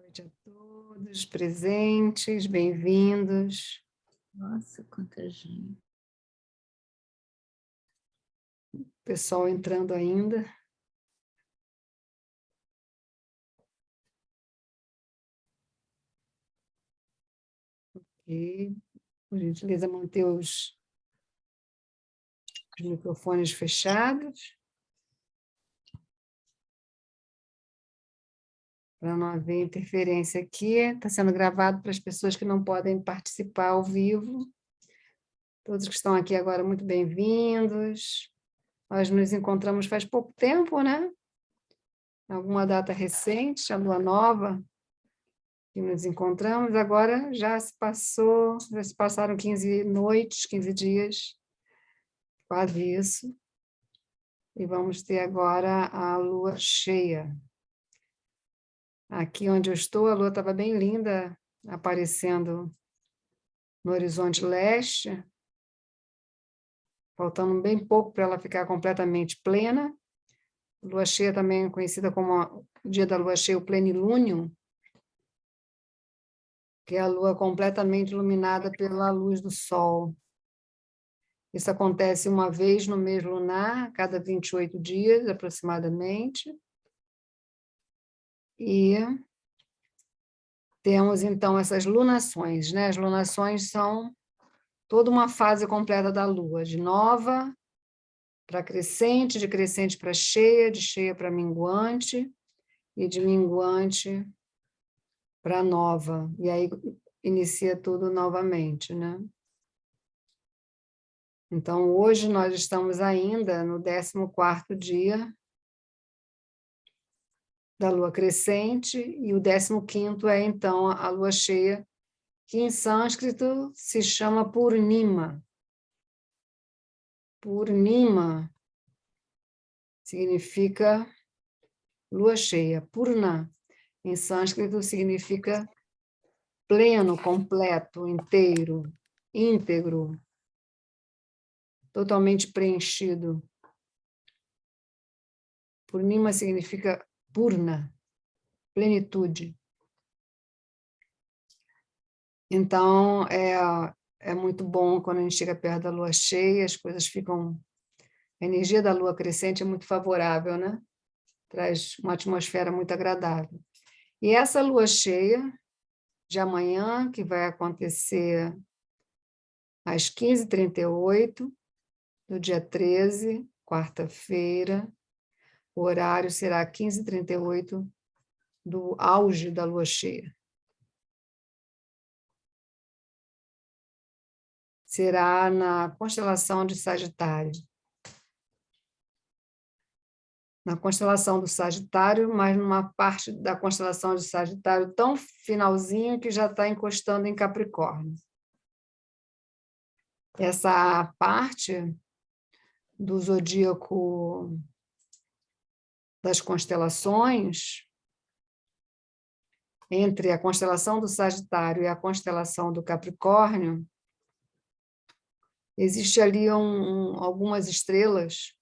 Noite a todos presentes, bem-vindos. Nossa, quanta gente. Pessoal entrando ainda. E, por gentileza, manter os microfones fechados, para não haver interferência aqui. Está sendo gravado para as pessoas que não podem participar ao vivo. Todos que estão aqui agora, muito bem-vindos. Nós nos encontramos faz pouco tempo, né? Alguma data recente, a lua nova, que nos encontramos. Agora já se passaram 15 noites, 15 dias, quase isso. E vamos ter agora a lua cheia. Aqui onde eu estou, a lua estava bem linda, aparecendo no horizonte leste, faltando bem pouco para ela ficar completamente plena. Lua cheia também conhecida como o dia da lua cheia, o plenilúnio, que é a lua completamente iluminada pela luz do sol. Isso acontece uma vez no mês lunar, cada 28 dias, aproximadamente. E temos, então, essas lunações, né? As lunações são toda uma fase completa da Lua, de nova para crescente, de crescente para cheia, de cheia para minguante, e de minguante para nova. E aí inicia tudo novamente, né? Então, hoje nós estamos ainda no 14º dia da lua crescente, e o 15º é, então, a lua cheia, que em sânscrito se chama Purnima. Purnima significa lua cheia. Purna, em sânscrito, significa pleno, completo, inteiro, íntegro, totalmente preenchido. Purnima significa purna, plenitude. Então, é muito bom quando a gente chega perto da lua cheia, as coisas ficam... A energia da lua crescente é muito favorável, né? Traz uma atmosfera muito agradável. E essa lua cheia de amanhã, que vai acontecer às 15h38, no dia 13, quarta-feira, o horário será 15h38 do auge da lua cheia. Será na constelação de Sagitário. Na constelação do Sagitário, mas numa parte da constelação de Sagitário tão finalzinho que já está encostando em Capricórnio. Essa parte do zodíaco das constelações, entre a constelação do Sagitário e a constelação do Capricórnio, existe ali algumas estrelas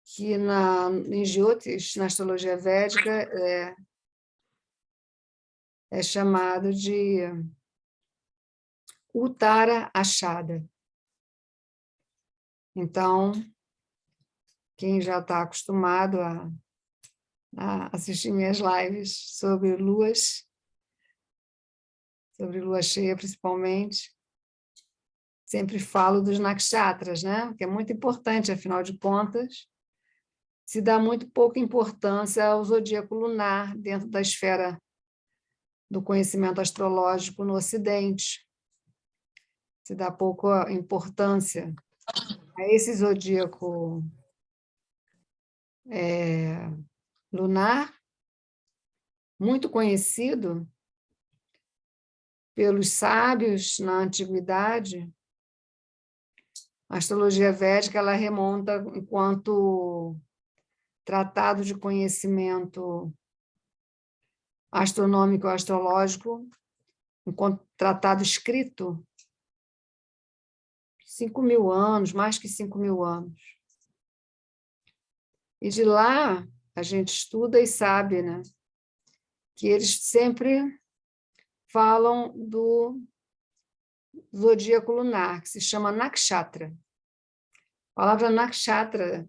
que em Jyotish, na astrologia védica, é chamado de Uttara Ashada. Então, quem já está acostumado a assistir minhas lives sobre lua cheia principalmente, sempre falo dos nakshatras, né? Que é muito importante, afinal de contas, se dá muito pouca importância ao zodíaco lunar dentro da esfera do conhecimento astrológico no Ocidente. Se dá pouca importância a esse zodíaco lunar, muito conhecido pelos sábios na antiguidade. A astrologia védica ela remonta enquanto tratado de conhecimento astronômico e astrológico, enquanto tratado escrito, 5.000 anos, mais que 5.000 anos. E de lá a gente estuda e sabe, né, que eles sempre falam do zodíaco lunar, que se chama nakshatra. A palavra nakshatra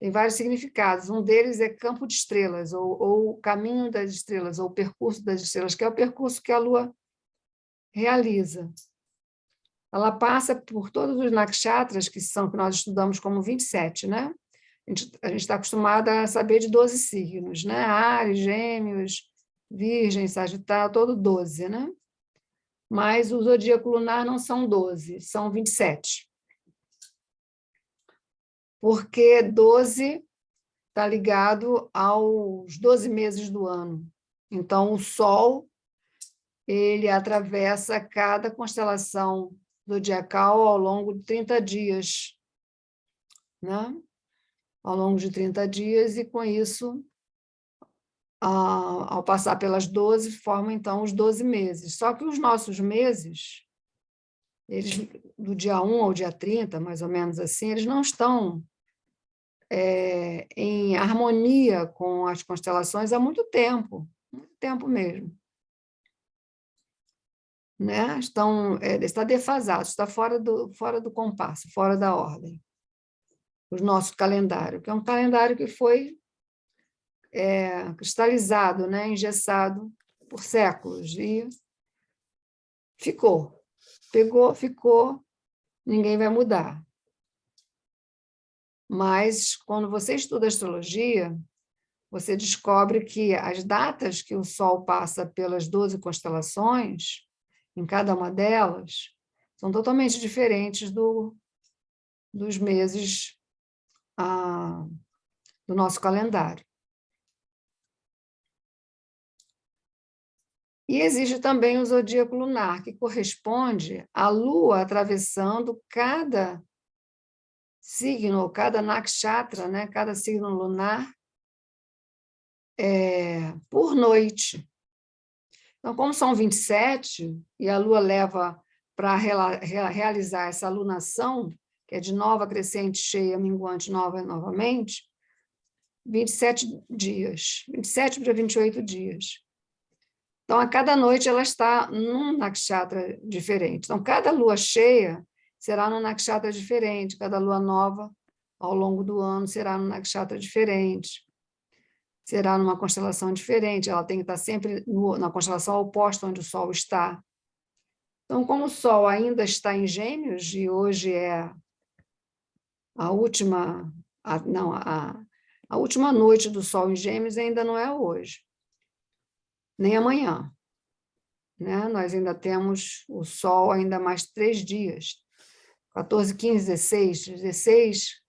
tem vários significados. Um deles é campo de estrelas, ou caminho das estrelas, ou percurso das estrelas, que é o percurso que a Lua realiza. Ela passa por todos os nakshatras, que nós estudamos como 27, né? A gente está acostumado a saber de 12 signos, né? Áries, Gêmeos, Virgem, Sagitário, todo 12, né? Mas o zodíaco lunar não são 12, são 27. Porque 12 está ligado aos 12 meses do ano. Então, o Sol, ele atravessa cada constelação zodiacal ao longo de 30 dias, né? Ao longo de 30 dias, e com isso, ao passar pelas 12, forma, então, os 12 meses. Só que os nossos meses, eles, do dia 1 ao dia 30, mais ou menos assim, eles não estão em harmonia com as constelações há muito tempo mesmo. Né? Está defasado, está fora do compasso, fora da ordem. O nosso calendário, que é um calendário que foi cristalizado, né? Engessado por séculos, e ficou. Ficou, ninguém vai mudar. Mas, quando você estuda astrologia, você descobre que as datas que o Sol passa pelas 12 constelações, em cada uma delas, são totalmente diferentes dos meses do nosso calendário. E existe também o zodíaco lunar, que corresponde à Lua atravessando cada signo, cada nakshatra, né? Cada signo lunar, por noite. Então, como são 27, e a Lua leva para realizar essa lunação, que é de nova, crescente, cheia, minguante, nova novamente, 27 dias, 27 para 28 dias. Então, a cada noite ela está num nakshatra diferente. Então, cada lua cheia será num nakshatra diferente, cada lua nova, ao longo do ano, será num nakshatra diferente, será numa constelação diferente, ela tem que estar sempre na constelação oposta onde o Sol está. Então, como o Sol ainda está em Gêmeos, e hoje é a última noite do Sol em Gêmeos, ainda não é hoje, nem amanhã. Né? Nós ainda temos o Sol ainda mais 3 dias, 14, 15, 16,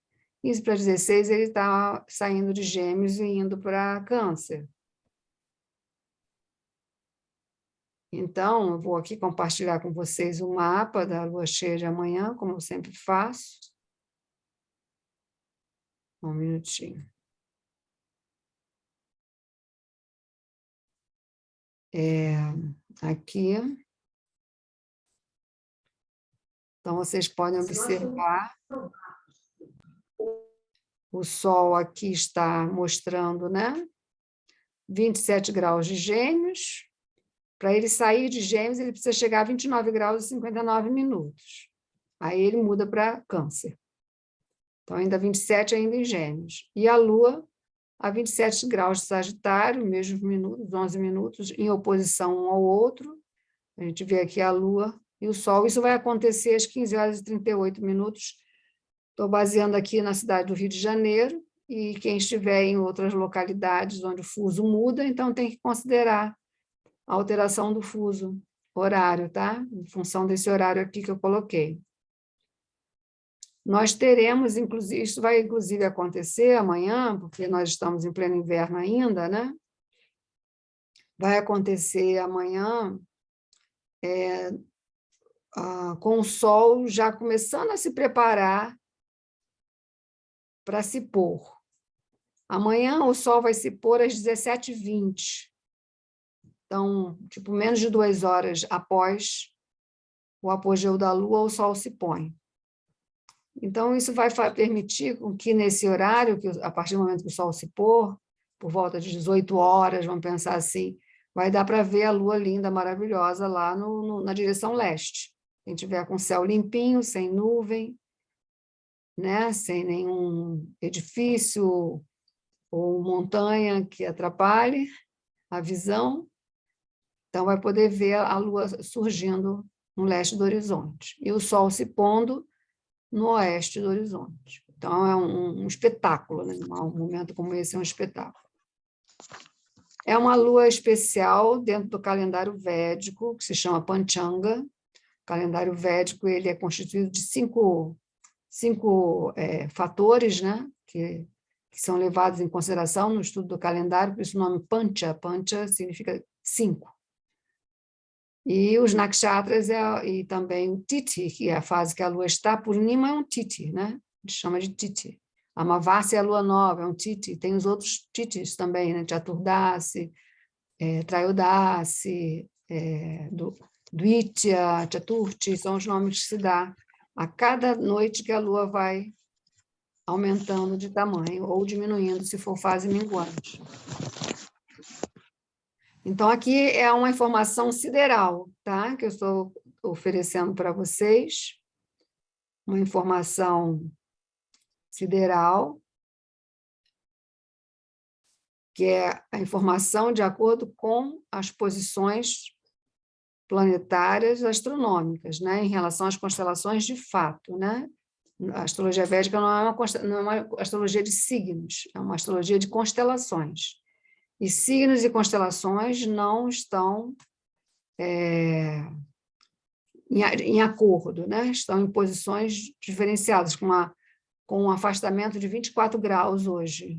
15 para 16, ele está saindo de Gêmeos e indo para Câncer. Então, eu vou aqui compartilhar com vocês o mapa da lua cheia de amanhã, como eu sempre faço. Um minutinho. Aqui. Então, vocês podem observar. O Sol aqui está mostrando, né? 27 graus de Gêmeos. Para ele sair de Gêmeos, ele precisa chegar a 29 graus e 59 minutos. Aí ele muda para Câncer. Então, ainda 27 ainda em Gêmeos. E a Lua a 27 graus de Sagitário, mesmos minutos, 11 minutos, em oposição um ao outro. A gente vê aqui a Lua e o Sol. Isso vai acontecer às 15 horas e 38 minutos. Estou baseando aqui na cidade do Rio de Janeiro, e quem estiver em outras localidades onde o fuso muda, então tem que considerar a alteração do fuso horário, tá? Em função desse horário aqui que eu coloquei. Nós teremos, inclusive, isso vai inclusive acontecer amanhã, porque nós estamos em pleno inverno ainda, né? Vai acontecer amanhã com o Sol já começando a se preparar para se pôr. Amanhã o Sol vai se pôr às 17h20. Então, tipo, menos de 2 horas após o apogeu da Lua, o Sol se põe. Então, isso vai permitir que nesse horário, a partir do momento que o Sol se pôr, por volta de 18 horas, vamos pensar assim, vai dar para ver a lua linda, maravilhosa, lá na direção leste. Quem tiver com céu limpinho, sem nuvem, né? Sem nenhum edifício ou montanha que atrapalhe a visão, então vai poder ver a lua surgindo no leste do horizonte e o sol se pondo no oeste do horizonte. Então, é um espetáculo, né? Um momento como esse é um espetáculo. É uma lua especial dentro do calendário védico, que se chama Panchanga. O calendário védico ele é constituído de cinco fatores, né? que são levados em consideração no estudo do calendário, por isso o nome Pancha. Pancha significa 5. E os nakshatras e também o Tithi, que é a fase que a lua está, Purnima é um Tithi, né? A gente chama de Tithi. Amavasya é a lua nova, é um Tithi. Tem os outros Tithis também, né? Chaturdasi, Trayodasi, Dwitya, Chaturthi, são os nomes que se dá a cada noite que a lua vai aumentando de tamanho ou diminuindo, se for fase minguante. Então, aqui é uma informação sideral, tá? Que eu estou oferecendo para vocês, uma informação sideral, que é a informação de acordo com as posições planetárias astronômicas, né? Em relação às constelações de fato, né? A astrologia védica não é uma astrologia de signos, é uma astrologia de constelações. E signos e constelações não estão em acordo, né? Estão em posições diferenciadas, com um afastamento de 24 graus hoje,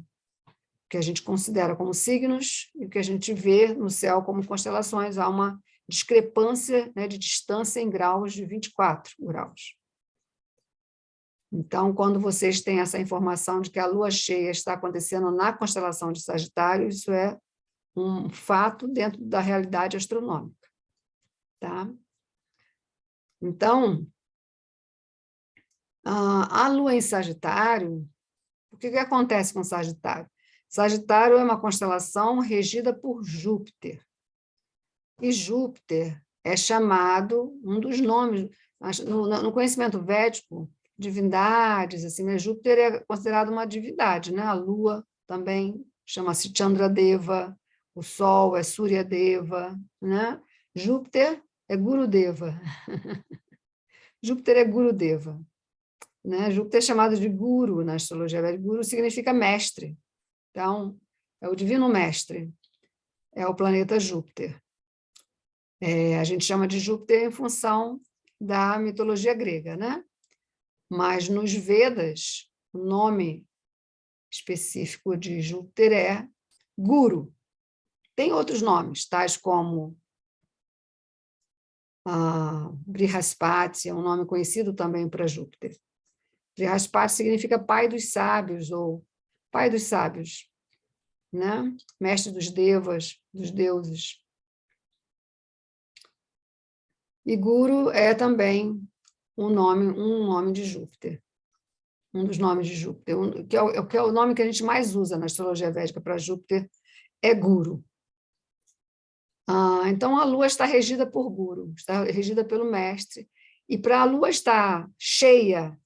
que a gente considera como signos e o que a gente vê no céu como constelações. Há uma discrepância, né, de distância em graus de 24 graus. Então, quando vocês têm essa informação de que a lua cheia está acontecendo na constelação de Sagitário, isso é um fato dentro da realidade astronômica, tá? Então, a lua em Sagitário, o que acontece com Sagitário? Sagitário é uma constelação regida por Júpiter. E Júpiter é chamado, um dos nomes, no conhecimento védico, divindades, assim, né? Júpiter é considerado uma divindade, né? A lua também chama-se Chandradeva, o sol é Suryadeva, né? Júpiter é Gurudeva. Júpiter é Gurudeva, né? Júpiter é chamado de Guru na astrologia védica. Guru significa mestre. Então, é o divino mestre, é o planeta Júpiter. A gente chama de Júpiter em função da mitologia grega, né? Mas nos Vedas, o nome específico de Júpiter é Guru. Tem outros nomes, tais como Brihaspati, é um nome conhecido também para Júpiter. Brihaspati significa pai dos sábios, ou pai dos sábios, né? Mestre dos devas, dos deuses. E Guru é também um nome de Júpiter, um dos nomes de Júpiter, que é o nome que a gente mais usa na astrologia védica para Júpiter, é Guru. Então, a Lua está regida por Guru, está regida pelo mestre, e para a Lua estar cheia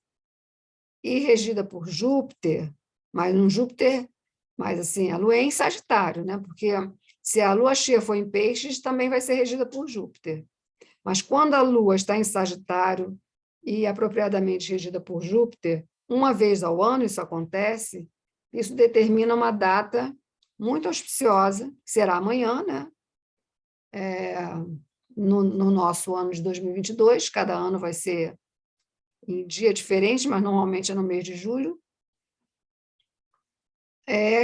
e regida por Júpiter, mas assim, a Lua é em Sagitário, né? Porque se a Lua cheia for em Peixes, também vai ser regida por Júpiter. Mas quando a Lua está em Sagitário e apropriadamente regida por Júpiter, uma vez ao ano isso acontece, isso determina uma data muito auspiciosa, que será amanhã, né? No nosso ano de 2022, cada ano vai ser em dia diferente, mas normalmente é no mês de julho.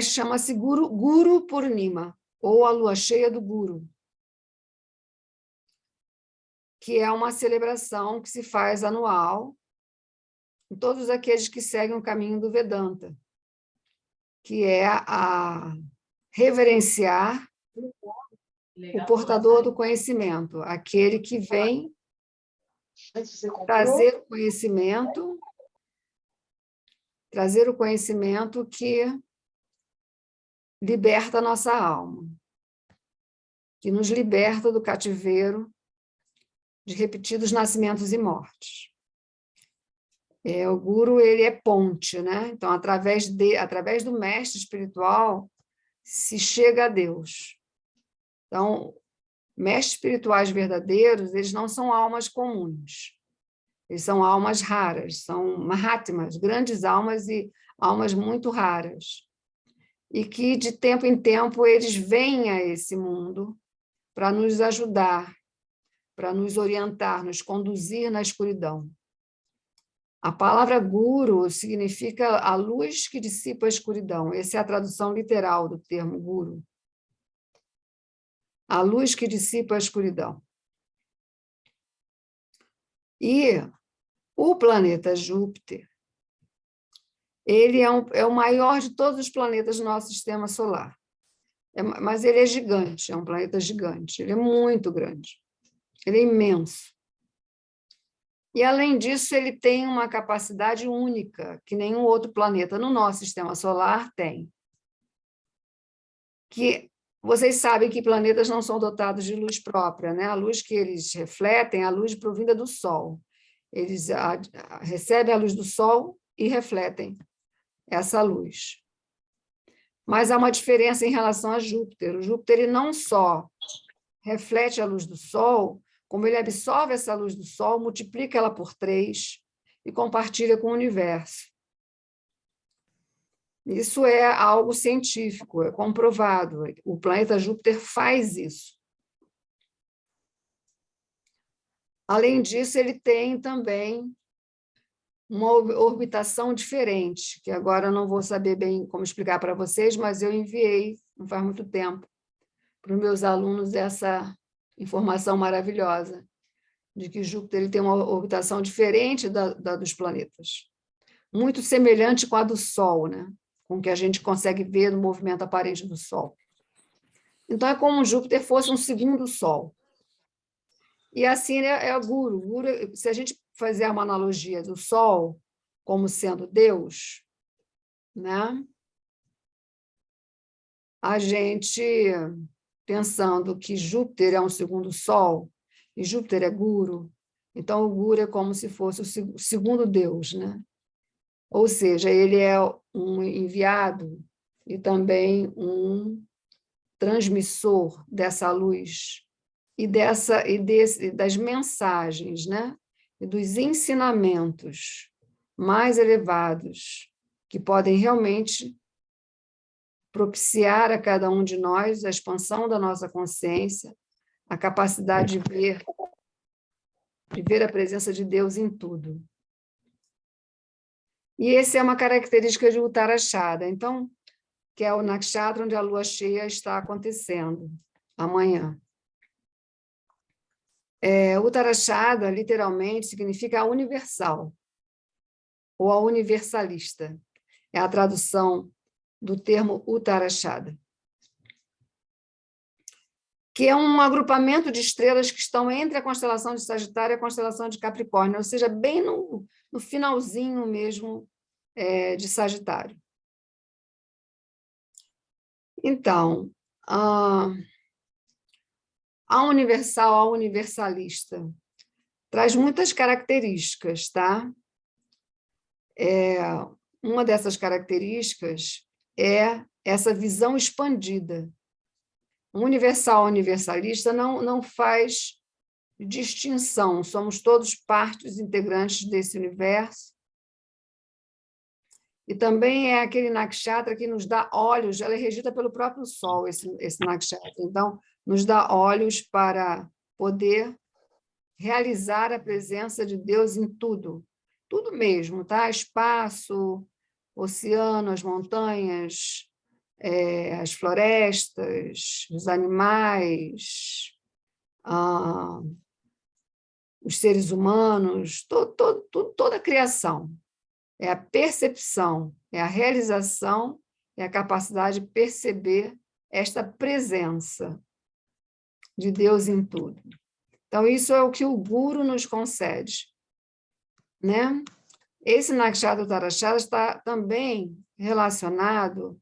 Chama-se Guru Purnima, ou a lua cheia do Guru, que é uma celebração que se faz anual em todos aqueles que seguem o caminho do Vedanta, que é a reverenciar o portador do conhecimento, aquele que vem trazer o conhecimento que liberta a nossa alma, que nos liberta do cativeiro de repetidos nascimentos e mortes. O Guru, ele é ponte, né? Então, através do mestre espiritual, se chega a Deus. Então, mestres espirituais verdadeiros, eles não são almas comuns. Eles são almas raras, são Mahatmas, grandes almas e almas muito raras. E que, de tempo em tempo, eles vêm a esse mundo para nos ajudar, para nos orientar, nos conduzir na escuridão. A palavra guru significa a luz que dissipa a escuridão. Essa é a tradução literal do termo guru. A luz que dissipa a escuridão. E o planeta Júpiter, ele é o maior de todos os planetas do nosso sistema solar. Mas ele é gigante, é um planeta gigante. Ele é muito grande. Ele é imenso. E, além disso, ele tem uma capacidade única, que nenhum outro planeta no nosso sistema solar tem. Que vocês sabem que planetas não são dotados de luz própria, né? A luz que eles refletem é a luz provinda do Sol. Eles recebem a luz do Sol e refletem essa luz. Mas há uma diferença em relação a Júpiter. O Júpiter, ele não só reflete a luz do Sol, como ele absorve essa luz do Sol, multiplica ela por 3 e compartilha com o universo. Isso é algo científico, é comprovado. O planeta Júpiter faz isso. Além disso, ele tem também uma orbitação diferente, que agora eu não vou saber bem como explicar para vocês, mas eu enviei, não faz muito tempo, para os meus alunos essa informação maravilhosa, de que Júpiter ele tem uma orbitação diferente da dos planetas, muito semelhante com a do Sol, né? Com o que a gente consegue ver no movimento aparente do Sol. Então, é como se Júpiter fosse um segundo Sol. E assim é o Guru. Se a gente fizer uma analogia do Sol como sendo Deus, né? A gente, pensando que Júpiter é um segundo Sol, e Júpiter é Guru, então o Guru é como se fosse o segundo Deus, né? Ou seja, ele é um enviado e também um transmissor dessa luz e das mensagens, né? E dos ensinamentos mais elevados que podem realmente propiciar a cada um de nós a expansão da nossa consciência, a capacidade de ver a presença de Deus em tudo. E essa é uma característica de Uttarashada, então, que é o nakshatra onde a lua cheia está acontecendo, amanhã. Uttarashada, literalmente, significa a universal, ou a universalista. É a tradução do termo Uttarashada, que é um agrupamento de estrelas que estão entre a constelação de Sagitário e a constelação de Capricórnio, ou seja, bem no finalzinho mesmo de Sagitário. Então, a universal, a universalista, traz muitas características, tá? Uma dessas características é essa visão expandida. O universal, universalista não faz distinção, somos todos partes integrantes desse universo. E também é aquele nakshatra que nos dá olhos, ela é regida pelo próprio Sol, esse nakshatra. Então, nos dá olhos para poder realizar a presença de Deus em tudo. Tudo mesmo, tá? Espaço, oceano, as montanhas, as florestas, os animais, os seres humanos, toda a criação. É a percepção, é a realização, é a capacidade de perceber esta presença de Deus em tudo. Então, isso é o que o Guru nos concede, né? Esse Nakshatra Uttarashada está também relacionado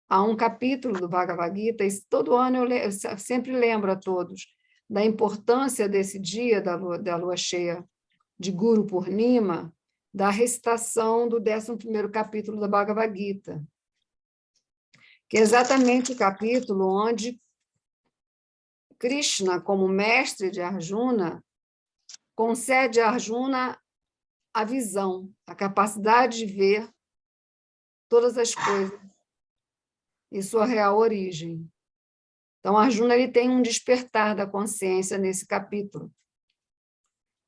há um capítulo do Bhagavad Gita, e todo ano eu sempre lembro a todos da importância desse dia da lua cheia de Guru Purnima, da recitação do 11º capítulo da Bhagavad Gita, que é exatamente o capítulo onde Krishna, como mestre de Arjuna, concede a Arjuna a visão, a capacidade de ver todas as coisas e sua real origem. Então, Arjuna ele tem um despertar da consciência nesse capítulo.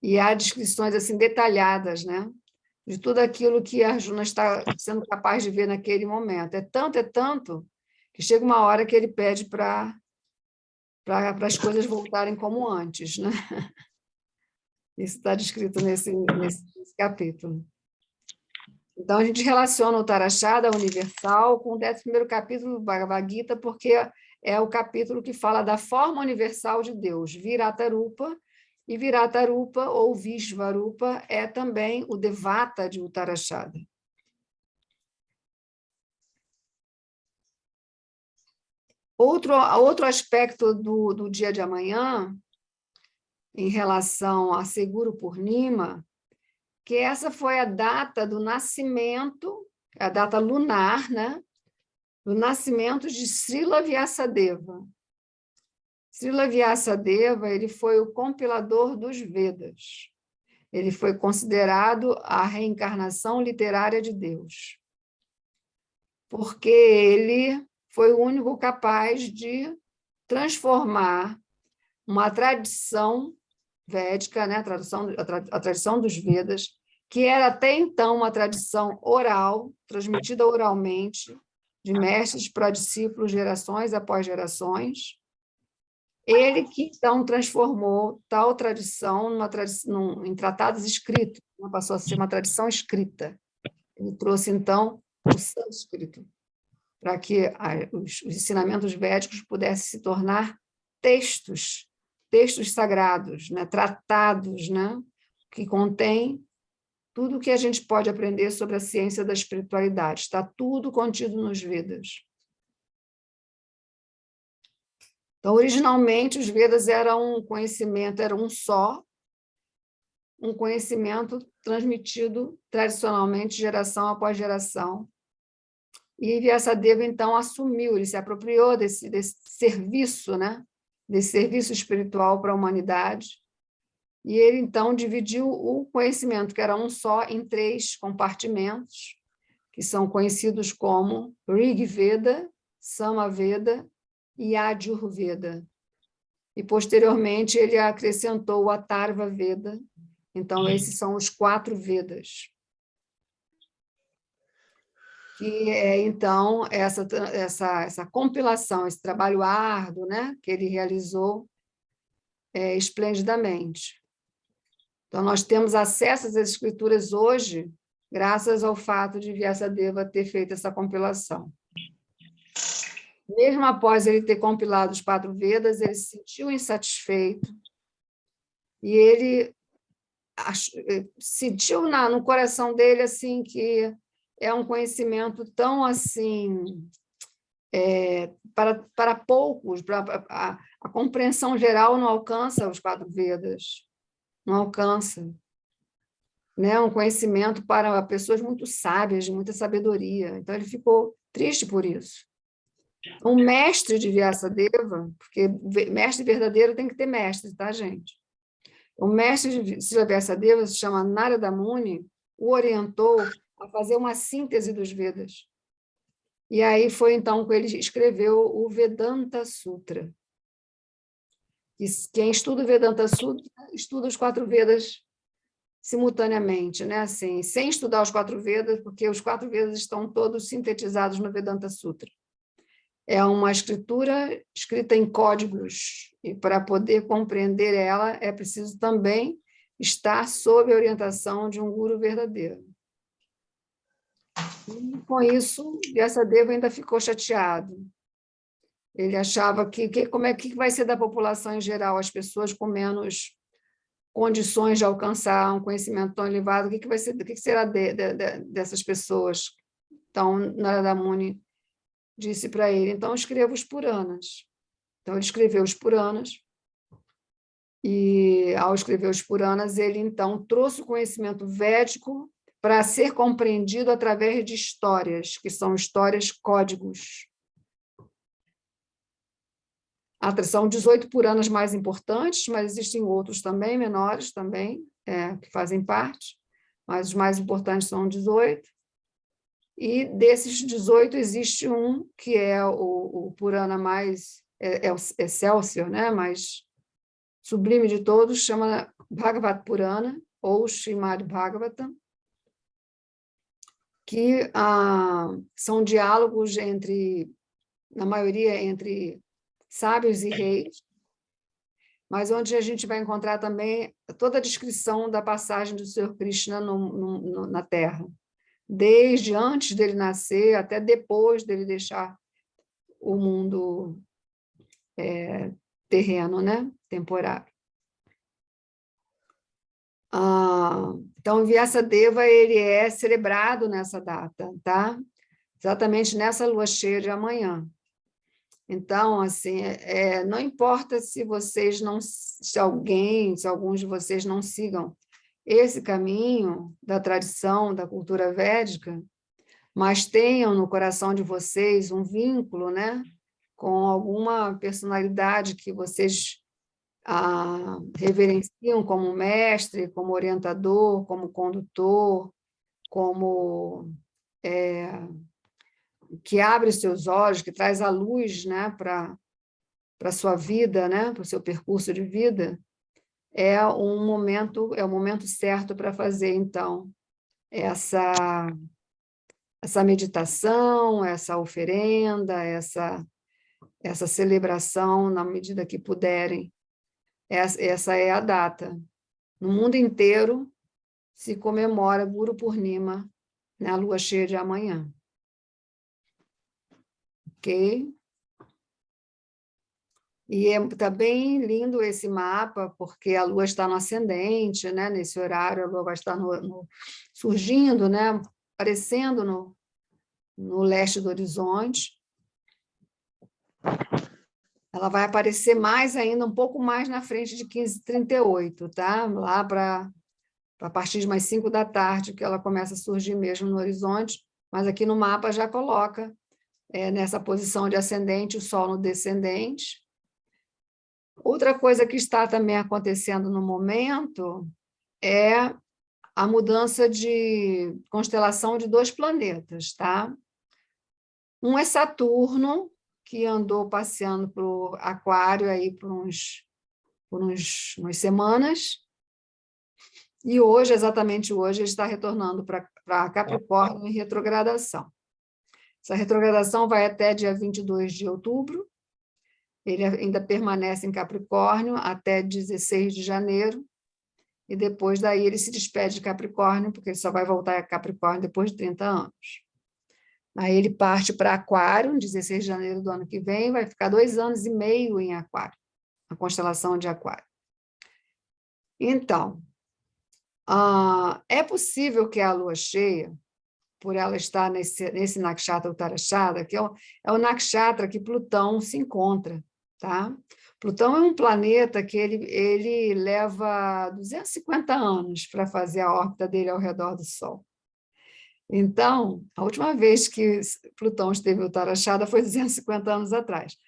E há descrições assim detalhadas, né, de tudo aquilo que Arjuna está sendo capaz de ver naquele momento. É tanto, que chega uma hora que ele pede para as coisas voltarem como antes, né? Isso está descrito nesse capítulo. Então, a gente relaciona o Tarashada universal com o 11º capítulo do Bhagavad Gita, porque é o capítulo que fala da forma universal de Deus, Viratarupa, e Viratarupa, ou Vishvarupa, é também o Devata de Uttarashada. Outro aspecto do dia de amanhã, em relação a Guru Purnima, que essa foi a data do nascimento, a data lunar, né, do nascimento de Srila Vyasadeva. Srila Vyasadeva ele foi o compilador dos Vedas. Ele foi considerado a reencarnação literária de Deus, porque ele foi o único capaz de transformar uma tradição védica, né, a tradição dos Vedas, que era até então uma tradição oral, transmitida oralmente, de mestres para discípulos, gerações após gerações. Ele que, então, transformou tal tradição em tratados escritos, né, passou a ser uma tradição escrita. Ele trouxe, então, o sânscrito, para que os ensinamentos védicos pudessem se tornar textos sagrados, né, tratados, né, que contêm tudo o que a gente pode aprender sobre a ciência da espiritualidade. Está tudo contido nos Vedas. Então, originalmente, os Vedas eram um conhecimento, era um conhecimento transmitido tradicionalmente, geração após geração. E Vyasadeva, então, assumiu, ele se apropriou desse serviço, né? Desse serviço espiritual para a humanidade. E ele, então, dividiu o conhecimento, que era um só, em 3 compartimentos, que são conhecidos como Rig Veda, Samaveda e Yajurveda. E, posteriormente, ele acrescentou o Atharva Veda. Então, esses são os 4 Vedas. Que é, então, essa compilação, esse trabalho árduo, né, que ele realizou esplendidamente. Então, nós temos acesso às escrituras hoje, graças ao fato de Vyasadeva ter feito essa compilação. Mesmo após ele ter compilado os 4 Vedas, ele se sentiu insatisfeito e ele sentiu no coração dele assim que é um conhecimento tão assim para poucos, a compreensão geral não alcança os 4 Vedas, não alcança, né? Um conhecimento para pessoas muito sábias, de muita sabedoria. Então, ele ficou triste por isso. O mestre de Vyasadeva, porque mestre verdadeiro tem que ter mestre, tá, gente? O mestre de Srila Vyasadeva, se chama Narada Muni, o orientou a fazer uma síntese dos Vedas. E aí foi, então, que ele escreveu o Vedanta Sutra. E quem estuda o Vedanta Sutra, estuda os 4 Vedas simultaneamente, né? Assim, sem estudar os 4 Vedas, porque os 4 Vedas estão todos sintetizados no Vedanta Sutra. É uma escritura escrita em códigos, e para poder compreender ela, é preciso também estar sob a orientação de um guru verdadeiro. E, com isso, Vyasadeva ainda ficou chateado. Ele achava como é que vai ser da população em geral, as pessoas com menos condições de alcançar um conhecimento tão elevado, o que vai ser, o que será dessas pessoas? Então, Narada Muni disse para ele, então escreva os Puranas. Então ele escreveu os Puranas, e ao escrever os Puranas, ele então trouxe o conhecimento védico para ser compreendido através de histórias, que são histórias códigos. São 18 Puranas mais importantes, mas existem outros também, menores também, que fazem parte, mas os mais importantes são 18. E desses 18 existe um que é o Purana mais excelsior, né? Mais sublime de todos, chama Bhagavad Purana, ou Srimad Bhagavatam, que são diálogos na maioria, entre sábios e reis, mas onde a gente vai encontrar também toda a descrição da passagem do Senhor Krishna na Terra, desde antes dele nascer até depois dele deixar o mundo terreno, né? Temporário. Então, Vyasadeva, ele é celebrado nessa data, tá? Exatamente nessa lua cheia de amanhã. Então, assim, não importa se alguns de vocês não sigam esse caminho da tradição, da cultura védica, mas tenham no coração de vocês um vínculo, né, com alguma personalidade que vocês reverenciam como mestre, como orientador, como condutor, como que abre os seus olhos, que traz a luz, né, para a sua vida, né, para o seu percurso de vida, é o momento certo para fazer, então, essa meditação, essa oferenda, essa celebração, na medida que puderem. Essa é a data. No mundo inteiro se comemora Guru Purnima, na lua cheia de amanhã. Ok? E está bem lindo esse mapa, porque a lua está no ascendente, né? Nesse horário, a lua vai estar surgindo, né? Aparecendo no leste do horizonte. Ela vai aparecer mais ainda, um pouco mais na frente de 15h38, tá? Lá para a partir de mais 5 da tarde, que ela começa a surgir mesmo no horizonte, mas aqui no mapa já coloca nessa posição de ascendente, o Sol no descendente. Outra coisa que está também acontecendo no momento é a mudança de constelação de 2 planetas, tá? Um é Saturno, que andou passeando por Aquário aí por umas semanas, e hoje, exatamente hoje, ele está retornando para Capricórnio em retrogradação. Essa retrogradação vai até dia 22 de outubro, ele ainda permanece em Capricórnio até 16 de janeiro, e depois daí ele se despede de Capricórnio, porque ele só vai voltar a Capricórnio depois de 30 anos. Aí ele parte para Aquário, em 16 de janeiro do ano que vem, vai ficar 2 anos e meio em Aquário, a constelação de Aquário. Então, é possível que a lua cheia, por ela estar nesse nakshatra Uttarashada, que é o nakshatra que Plutão se encontra, tá? Plutão é um planeta que ele leva 250 anos para fazer a órbita dele ao redor do Sol. Então, a última vez que Plutão esteve em Uttarashada foi 250 anos atrás.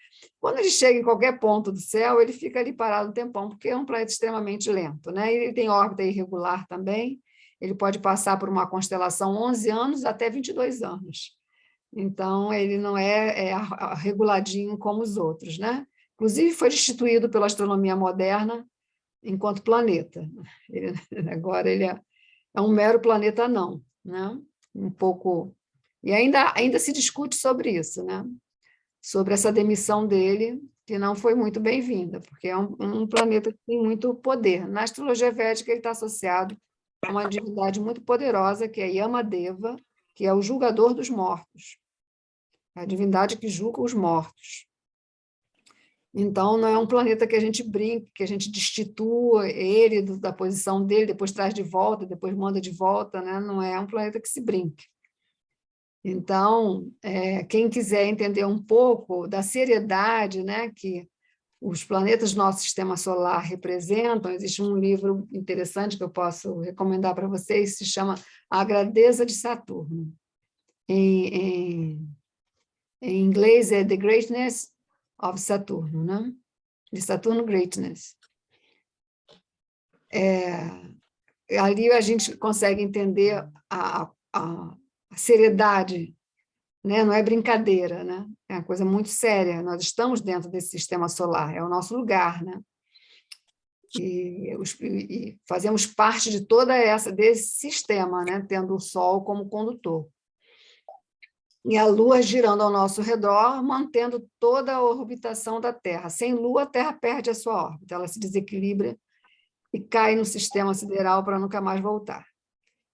Quando ele chega em qualquer ponto do céu, ele fica ali parado um tempão, porque é um planeta extremamente lento, né? Ele tem órbita irregular também, ele pode passar por uma constelação 11 anos até 22 anos. Então, ele não é reguladinho como os outros, né? Inclusive, foi destituído pela astronomia moderna enquanto planeta. Agora, ele é um mero planeta não, né? Um pouco... E ainda se discute sobre isso, né? Sobre essa demissão dele, que não foi muito bem-vinda, porque é um planeta que tem muito poder. Na astrologia védica, ele está associado a uma divindade muito poderosa, que é Yamadeva, que é o julgador dos mortos, a divindade que julga os mortos. Então, não é um planeta que a gente brinque, que a gente destitua ele da posição dele, depois traz de volta, depois manda de volta, né? Não é um planeta que se brinque. Então, quem quiser entender um pouco da seriedade, né, que os planetas do nosso sistema solar representam, existe um livro interessante que eu posso recomendar para vocês, se chama A Grandeza de Saturno. Em inglês é The Greatness of Saturno, né? De Saturno Greatness. Ali a gente consegue entender a seriedade, né? Não é brincadeira, né? É uma coisa muito séria. Nós estamos dentro desse sistema solar, é o nosso lugar, né? E fazemos parte de desse sistema, né? Tendo o Sol como condutor. E a Lua girando ao nosso redor, mantendo toda a orbitação da Terra. Sem Lua, a Terra perde a sua órbita, ela se desequilibra e cai no sistema sideral para nunca mais voltar.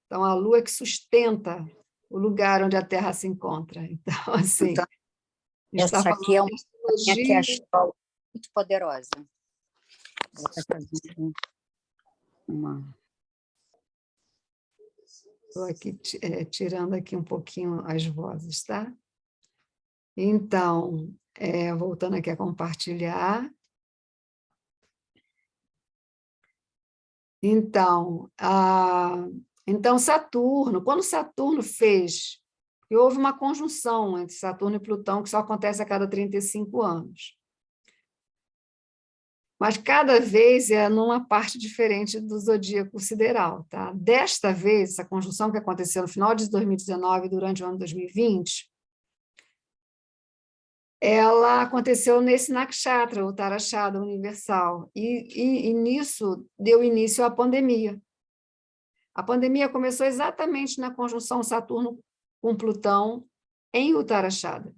Então, a Lua é que sustenta o lugar onde a Terra se encontra. Então, assim, Então, a gente está essa aqui é falando uma de linha que é astrologia. astróloga muito poderosa. Vou estar fazendo uma... Estou aqui tirando aqui um pouquinho as vozes, tá? Então, voltando aqui a compartilhar. Então, Saturno, quando Saturno fez, e houve uma conjunção entre Saturno e Plutão, que só acontece a cada 35 anos. Mas cada vez é numa parte diferente do zodíaco sideral. Tá? Desta vez, essa conjunção que aconteceu no final de 2019 e durante o ano 2020, ela aconteceu nesse nakshatra, o Uttarashada universal, e nisso deu início à pandemia. A pandemia começou exatamente na conjunção Saturno com Plutão em Uttarashada.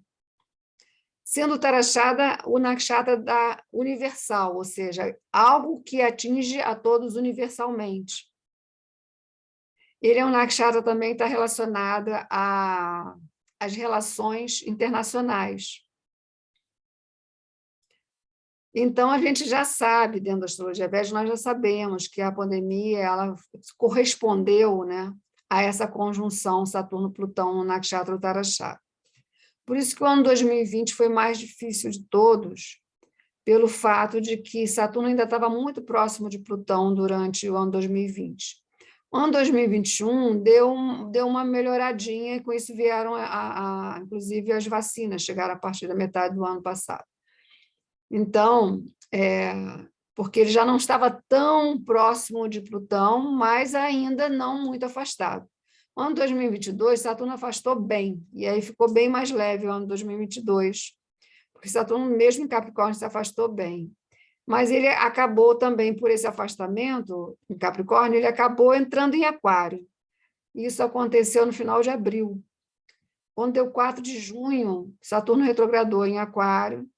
Sendo Uttarashada o nakshatra da universal, ou seja, algo que atinge a todos universalmente. Ele é um nakshatra também está relacionado às relações internacionais. Então, a gente já sabe, dentro da astrologia védica, nós já sabemos que a pandemia ela correspondeu, né, a essa conjunção Saturno-Plutão no nakshatra Uttarashada. Por isso que o ano 2020 foi mais difícil de todos, pelo fato de que Saturno ainda estava muito próximo de Plutão durante o ano 2020. O ano 2021 deu uma melhoradinha, e com isso vieram, inclusive, as vacinas, chegaram a partir da metade do ano passado. Então, porque ele já não estava tão próximo de Plutão, mas ainda não muito afastado. O ano 2022, Saturno afastou bem, e aí ficou bem mais leve o ano 2022, porque Saturno, mesmo em Capricórnio, se afastou bem. Mas ele acabou também, por esse afastamento em Capricórnio, ele acabou entrando em Aquário. Isso aconteceu no final de abril. Quando deu 4 de junho, Saturno retrogradou em Aquário,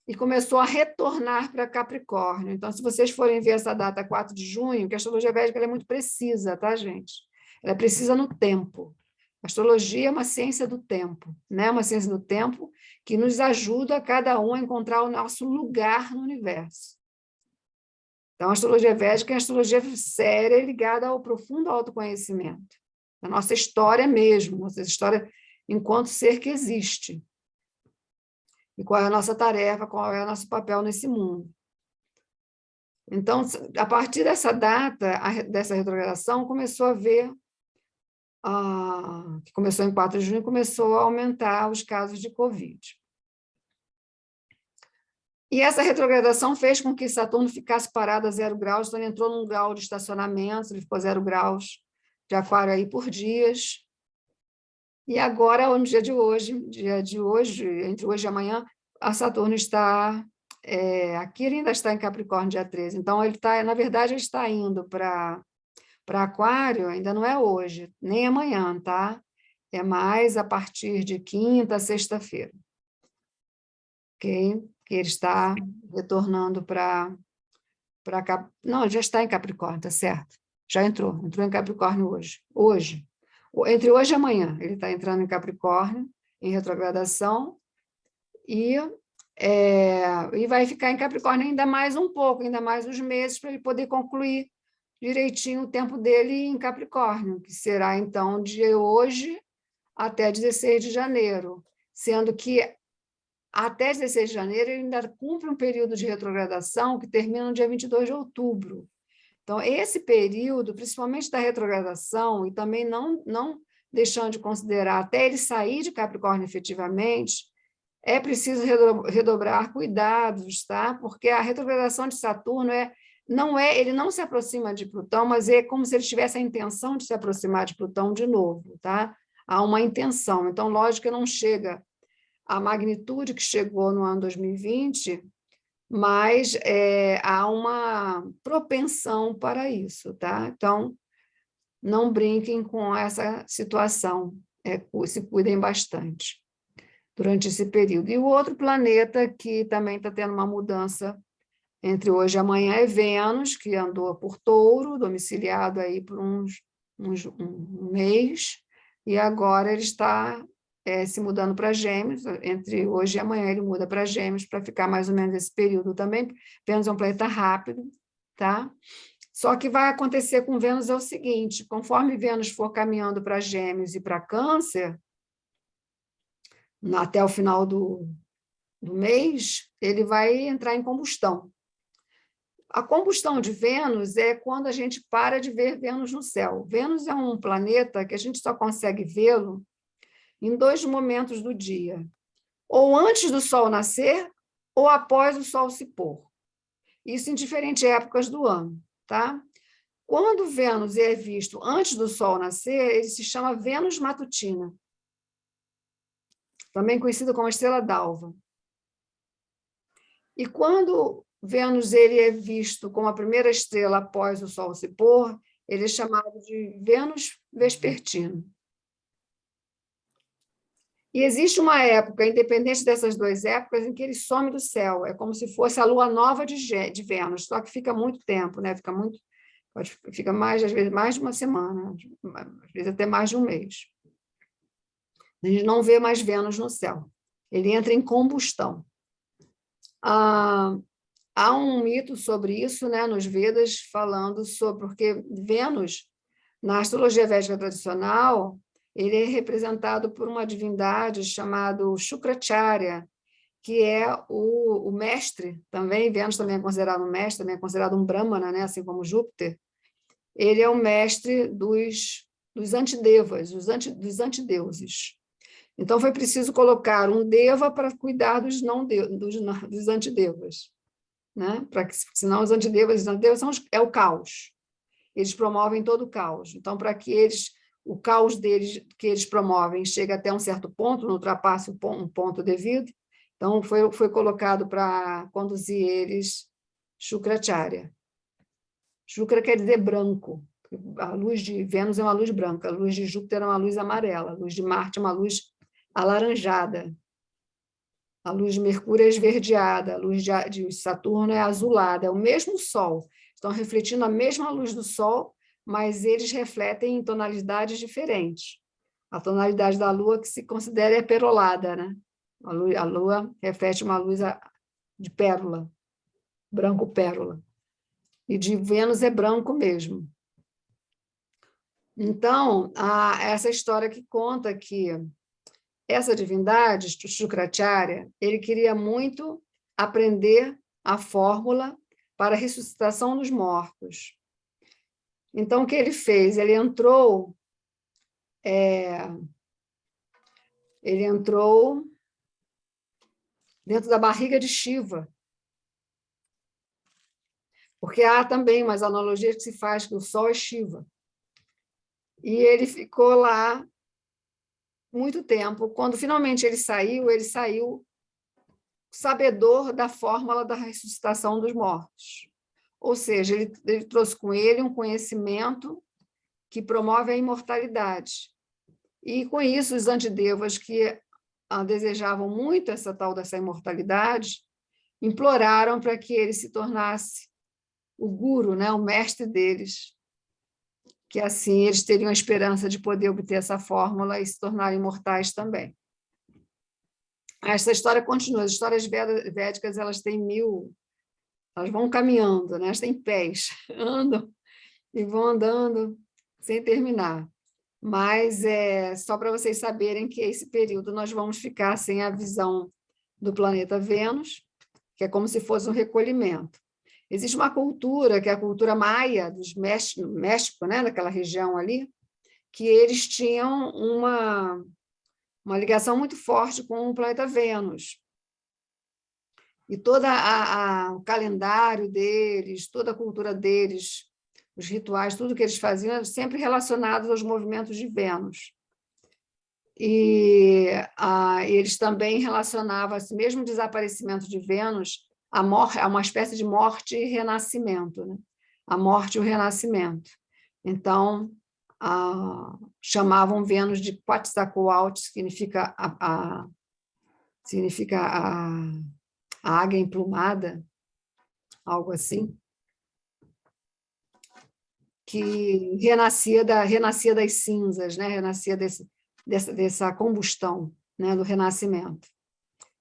e começou a retornar para Capricórnio. Então, se vocês forem ver essa data, 4 de junho, que a astrologia védica é muito precisa, tá, gente? Ela é precisa no tempo. A astrologia é uma ciência do tempo, né? Uma ciência do tempo que nos ajuda a cada um a encontrar o nosso lugar no universo. Então, a astrologia védica é uma astrologia séria ligada ao profundo autoconhecimento, da nossa história mesmo, nossa história enquanto ser que existe. E qual é a nossa tarefa, qual é o nosso papel nesse mundo. Então, a partir dessa data, dessa retrogradação, começou a ver, que começou em 4 de junho, começou a aumentar os casos de Covid. E essa retrogradação fez com que Saturno ficasse parado a 0 graus, então ele entrou num grau de estacionamento, ele ficou 0 graus de Aquário aí por dias. E agora, no dia de hoje, entre hoje e amanhã, a Saturno está... aqui ele ainda está em Capricórnio, dia 13. Então, ele está, na verdade, ele está indo para Aquário, ainda não é hoje, nem amanhã, tá? É mais a partir de quinta, sexta-feira. Ok? Que ele está retornando para não, já está em Capricórnio, tá certo? Já entrou em Capricórnio hoje. Entre hoje e amanhã, ele está entrando em Capricórnio, em retrogradação, e vai ficar em Capricórnio ainda mais um pouco, ainda mais uns meses, para ele poder concluir direitinho o tempo dele em Capricórnio, que será, então, de hoje até 16 de janeiro, sendo que até 16 de janeiro ele ainda cumpre um período de retrogradação que termina no dia 22 de outubro. Então, esse período, principalmente da retrogradação, e também não deixando de considerar até ele sair de Capricórnio efetivamente, é preciso redobrar cuidados, tá? Porque a retrogradação de Saturno ele não se aproxima de Plutão, mas é como se ele tivesse a intenção de se aproximar de Plutão de novo, tá? Há uma intenção. Então, lógico que não chega à magnitude que chegou no ano 2020, mas há uma propensão para isso, tá? Então, não brinquem com essa situação, se cuidem bastante durante esse período. E o outro planeta que também está tendo uma mudança entre hoje e amanhã é Vênus, que andou por Touro, domiciliado aí por um mês, e agora ele está se mudando para Gêmeos, entre hoje e amanhã ele muda para Gêmeos, para ficar mais ou menos esse período também. Vênus é um planeta rápido, tá? Só que vai acontecer com Vênus é o seguinte, conforme Vênus for caminhando para Gêmeos e para Câncer, até o final do mês, ele vai entrar em combustão. A combustão de Vênus é quando a gente para de ver Vênus no céu. Vênus é um planeta que a gente só consegue vê-lo em 2 momentos do dia, ou antes do Sol nascer, ou após o Sol se pôr. Isso em diferentes épocas do ano, tá? Quando Vênus é visto antes do Sol nascer, ele se chama Vênus matutina, também conhecida como a estrela d'alva. E quando Vênus ele é visto como a primeira estrela após o Sol se pôr, ele é chamado de Vênus vespertino. E existe uma época, independente dessas 2 épocas, em que ele some do céu. É como se fosse a lua nova de Vênus, só que fica muito tempo, né? Fica mais, às vezes, mais de uma semana, às vezes até mais de um mês. A gente não vê mais Vênus no céu. Ele entra em combustão. Há um mito sobre isso, né, nos Vedas, falando sobre... Porque Vênus, na astrologia védica tradicional, ele é representado por uma divindade chamada Shukracharya, que é o mestre também. Vênus também é considerado um mestre, também é considerado um brahmana, né, assim como Júpiter. Ele é o mestre dos antidevas, dos antideuses. Então, foi preciso colocar um deva para cuidar dos antidevas, né? Senão os antidevas é o caos. Eles promovem todo o caos. Então, para que o caos deles, que eles promovem chegue até um certo ponto, não ultrapasse um ponto devido, então foi colocado para conduzir eles Shukracharya. Shukra quer dizer branco. A luz de Vênus é uma luz branca, a luz de Júpiter é uma luz amarela, a luz de Marte é uma luz alaranjada, a luz de Mercúrio é esverdeada, a luz de Saturno é azulada, é o mesmo Sol. Estão refletindo a mesma luz do Sol, mas eles refletem em tonalidades diferentes. A tonalidade da Lua que se considera perolada, né? A Lua reflete uma luz de pérola, branco pérola. E de Vênus é branco mesmo. Então, essa história que conta que essa divindade, Shukracharya, ele queria muito aprender a fórmula para a ressuscitação dos mortos. Então, o que ele fez? Ele entrou dentro da barriga de Shiva, porque há também umas analogias que se faz que o Sol é Shiva. E ele ficou lá muito tempo. Quando finalmente ele saiu sabedor da fórmula da ressuscitação dos mortos. Ou seja, ele trouxe com ele um conhecimento que promove a imortalidade. E, com isso, os antidevas que desejavam muito dessa imortalidade, imploraram para que ele se tornasse o guru, né, o mestre deles, que assim eles teriam a esperança de poder obter essa fórmula e se tornarem imortais também. Essa história continua. As histórias védicas elas vão caminhando, né? Elas têm pés, andam e vão andando sem terminar. mas só para vocês saberem que esse período nós vamos ficar sem a visão do planeta Vênus, que é como se fosse um recolhimento. Existe uma cultura, que é a cultura maia, dos México, né, daquela região ali, que eles tinham uma ligação muito forte com o planeta Vênus. E todo o calendário deles, toda a cultura deles, os rituais, tudo que eles faziam, era sempre relacionados aos movimentos de Vênus. E eles também relacionavam esse mesmo desaparecimento de Vênus a uma espécie de morte e renascimento, né? A morte e o renascimento. Então, chamavam Vênus de Quetzalcoatl, significa a águia emplumada, algo assim, que renascia das cinzas, né? Renascia dessa combustão, né? Do renascimento.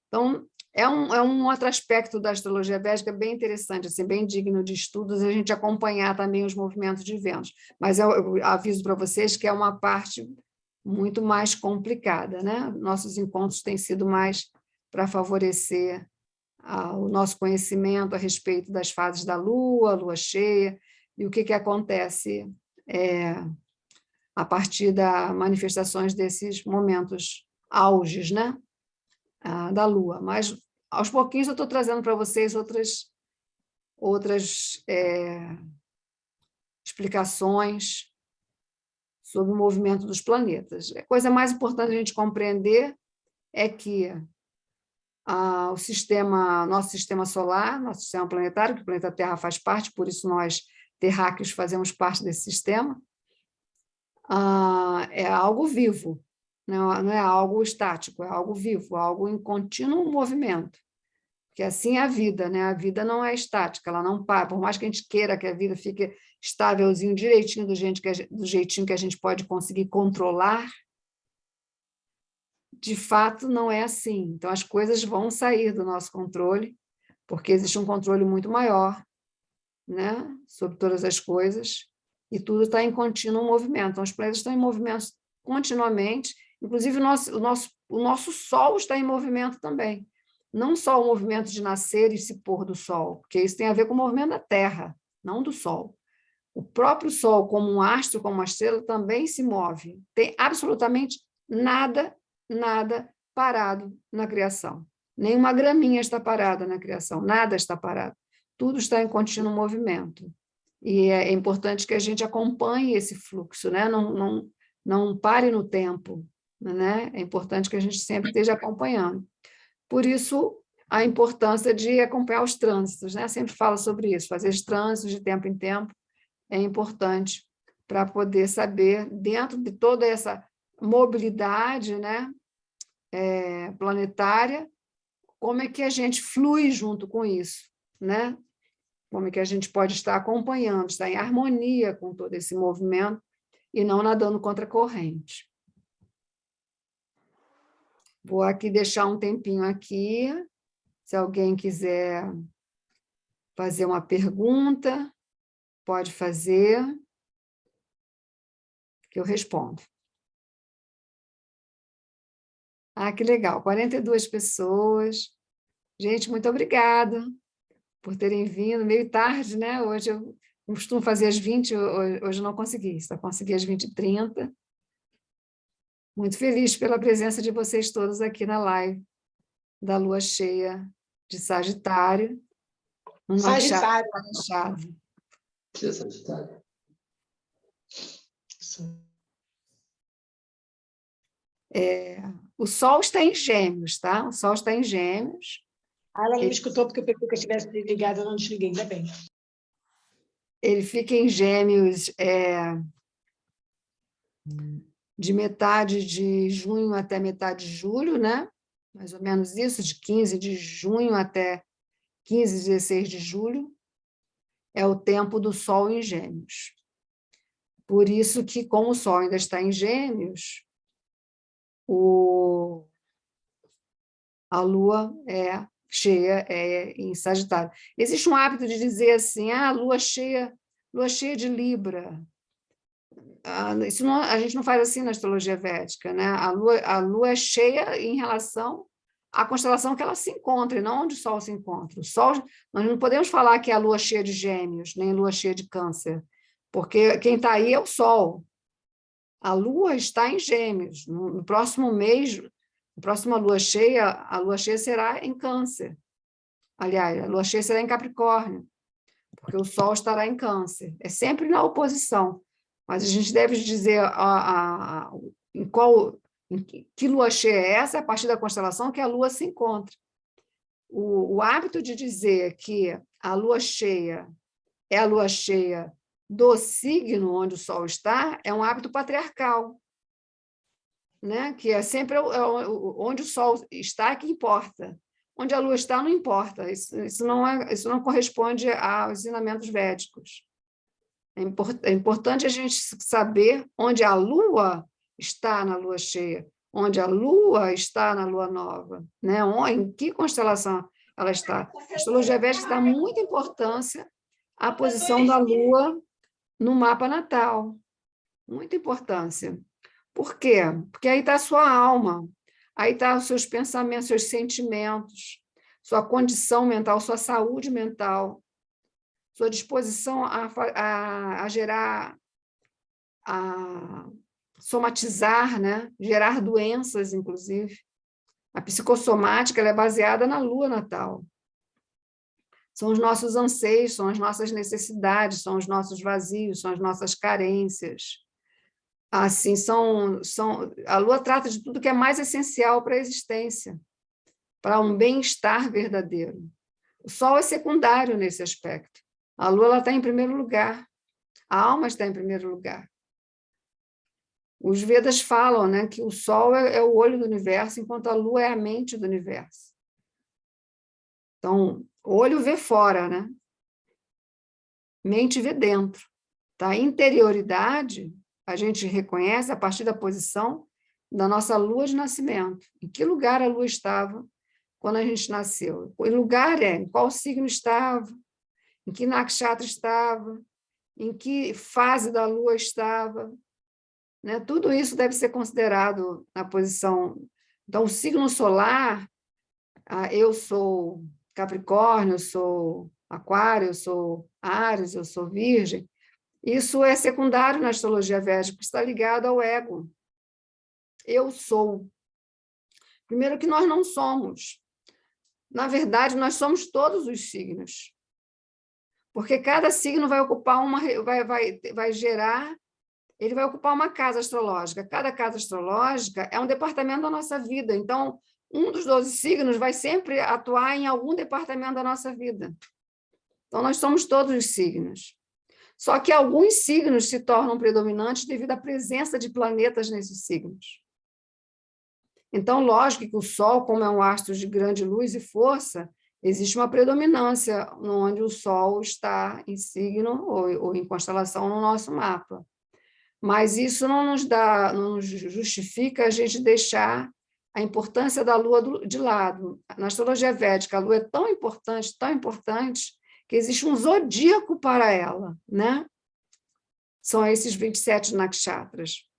Então, é um outro aspecto da astrologia védica bem interessante, assim, bem digno de estudos, a gente acompanhar também os movimentos de Vênus. Mas eu aviso para vocês que é uma parte muito mais complicada, né? Nossos encontros têm sido mais para favorecer o nosso conhecimento a respeito das fases da lua cheia, e o que acontece a partir das manifestações desses momentos auges, né? Da Lua. Mas, aos pouquinhos, eu estou trazendo para vocês outras explicações sobre o movimento dos planetas. A coisa mais importante a gente compreender é que nosso sistema solar, nosso sistema planetário, que o planeta Terra faz parte, por isso nós, terráqueos, fazemos parte desse sistema, é algo vivo, não é algo estático, é algo vivo, algo em contínuo movimento. Porque assim é a vida, né? A vida não é estática, ela não para. Por mais que a gente queira que a vida fique estávelzinho, direitinho, do jeitinho que a gente pode conseguir controlar, de fato não é assim. Então, as coisas vão sair do nosso controle, porque existe um controle muito maior, né? Sobre todas as coisas, e tudo está em contínuo movimento. Então, os planetas estão em movimento continuamente, inclusive o nosso Sol está em movimento também. Não só o movimento de nascer e se pôr do Sol, porque isso tem a ver com o movimento da Terra, não do Sol. O próprio Sol, como um astro, como uma estrela, também se move. Tem absolutamente nada parado na criação. Nenhuma graminha está parada na criação, nada está parado. Tudo está em contínuo movimento. E é importante que a gente acompanhe esse fluxo, né? Não pare no tempo, né? É importante que a gente sempre esteja acompanhando. Por isso, a importância de acompanhar os trânsitos, né? Sempre falo sobre isso, fazer os trânsitos de tempo em tempo é importante para poder saber, dentro de toda essa mobilidade, né? Planetária, como é que a gente flui junto com isso, né? Como é que a gente pode estar acompanhando, estar em harmonia com todo esse movimento e não nadando contra a corrente. Vou aqui deixar um tempinho aqui, se alguém quiser fazer uma pergunta, pode fazer, que eu respondo. Que legal, 42 pessoas. Gente, muito obrigada por terem vindo, meio tarde, né? Hoje eu costumo fazer às 20, hoje não consegui, só consegui às 20h30. Muito feliz pela presença de vocês todos aqui na live da lua cheia de Sagitário. Sagitário. Chave. Sagitário. O Sol está em Gêmeos, tá? O Sol está em Gêmeos. Ela não me escutou porque eu pensei que eu estivesse desligada, eu não desliguei, ainda bem. Ele fica em Gêmeos de metade de junho até metade de julho, né? Mais ou menos isso, de 15 de junho até 15, 16 de julho, é o tempo do Sol em Gêmeos. Por isso que, como o Sol ainda está em Gêmeos, a Lua cheia em Sagitário. Existe um hábito de dizer assim, lua cheia de Libra. isso não, a gente não faz assim na astrologia védica, né? A lua é cheia em relação à constelação que ela se encontra, e não onde o Sol se encontra. O Sol, nós não podemos falar que é a lua cheia de Gêmeos, nem lua cheia de Câncer, porque quem está aí é o Sol. A lua está em Gêmeos. No próximo mês, na próxima lua cheia, a lua cheia será em Câncer. Aliás, a lua cheia será em Capricórnio, porque o Sol estará em Câncer. É sempre na oposição. Mas a gente deve dizer em que lua cheia é essa, a partir da constelação que a lua se encontra. O hábito de dizer que a lua cheia é a lua cheia do signo onde o Sol está é um hábito patriarcal, né? Que é sempre onde o Sol está que importa. Onde a lua está não importa. Isso não corresponde aos ensinamentos védicos. É importante a gente saber onde a lua está na lua cheia, onde a lua está na lua nova, né? Em que constelação ela está. A astrologia védica dá muita importância à posição da lua no mapa natal. Muita importância. Por quê? Porque aí está a sua alma, aí estão os seus pensamentos, seus sentimentos, sua condição mental, sua saúde mental, sua disposição a gerar, a somatizar, né? Gerar doenças, inclusive. A psicossomática ela é baseada na lua natal. São os nossos anseios, são as nossas necessidades, são os nossos vazios, são as nossas carências. Assim, a lua trata de tudo que é mais essencial para a existência, para um bem-estar verdadeiro. O Sol é secundário nesse aspecto. A lua está em primeiro lugar. A alma está em primeiro lugar. Os Vedas falam, né, que o Sol é o olho do universo, enquanto a lua é a mente do universo. Então, o olho vê fora, né? Mente vê dentro. Tá? A interioridade a gente reconhece a partir da posição da nossa lua de nascimento. Em que lugar a lua estava quando a gente nasceu? O lugar em qual signo estava, em que nakshatra estava, em que fase da lua estava. Né? Tudo isso deve ser considerado na posição. Então, o signo solar, eu sou Capricórnio, eu sou Aquário, eu sou Áries, eu sou Virgem. Isso é secundário na astrologia védica, está ligado ao ego. Eu sou. Primeiro que nós não somos. Na verdade, nós somos todos os signos. Porque cada signo vai ocupar vai gerar, ele vai ocupar uma casa astrológica. Cada casa astrológica é um departamento da nossa vida. Então, um dos 12 signos vai sempre atuar em algum departamento da nossa vida. Então, nós somos todos os signos. Só que alguns signos se tornam predominantes devido à presença de planetas nesses signos. Então, lógico que o Sol, como é um astro de grande luz e força, existe uma predominância onde o Sol está em signo ou em constelação no nosso mapa. Mas isso não nos justifica a gente deixar a importância da Lua de lado. Na astrologia védica, a Lua é tão importante, que existe um zodíaco para ela, né? São esses 27 nakshatras.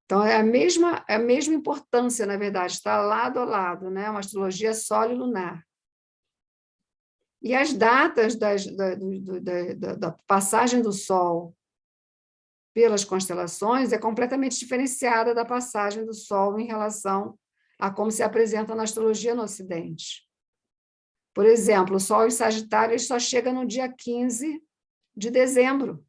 Então, é a mesma importância, na verdade, está lado a lado, né? Uma astrologia sol e lunar. E as datas da passagem do Sol pelas constelações é completamente diferenciada da passagem do Sol em relação a como se apresenta na astrologia no Ocidente. Por exemplo, o Sol em Sagitário ele só chega no dia 15 de dezembro.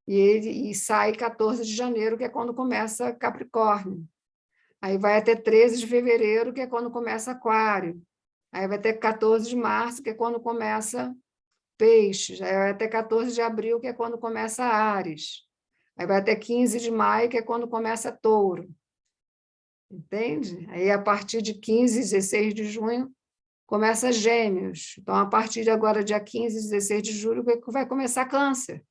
E sai 14 de janeiro, que é quando começa Capricórnio. Aí vai até 13 de fevereiro, que é quando começa Aquário. Aí vai até 14 de março, que é quando começa Peixes. Aí vai até 14 de abril, que é quando começa Áries. Aí vai até 15 de maio, que é quando começa Touro. Entende? Aí, a partir de 15, 16 de junho, começa Gêmeos. Então, a partir de agora, dia 15, 16 de julho, vai começar Câncer.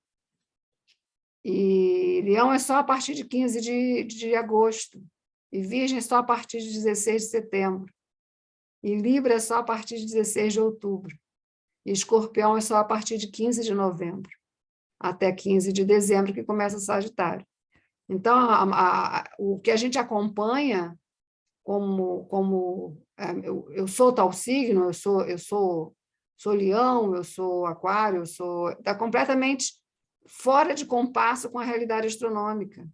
E Leão é só a partir de 15 de agosto. E Virgem é só a partir de 16 de setembro. E Libra é só a partir de 16 de outubro. E Escorpião é só a partir de 15 de novembro. até 15 de dezembro, que começa Sagitário. Então, o que a gente acompanha eu sou tal signo, sou Leão, eu sou Aquário, está completamente fora de compasso com a realidade astronômica.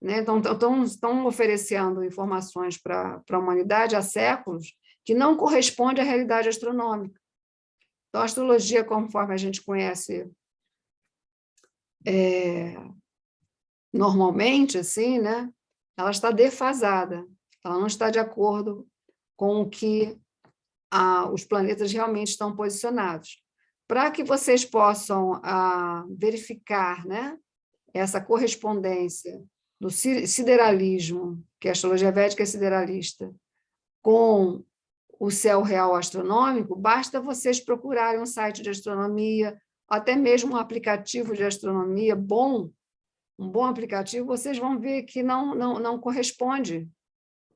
Né? Então, estão oferecendo informações para a humanidade há séculos que não correspondem à realidade astronômica. Então, a astrologia, conforme a gente conhece normalmente, assim, né? Ela está defasada, ela não está de acordo com o que os planetas realmente estão posicionados. Para que vocês possam verificar, né, essa correspondência do sideralismo, que a astrologia védica é sideralista, com o céu real astronômico, basta vocês procurarem um site de astronomia, até mesmo um aplicativo de astronomia bom, um bom aplicativo, vocês vão ver que não corresponde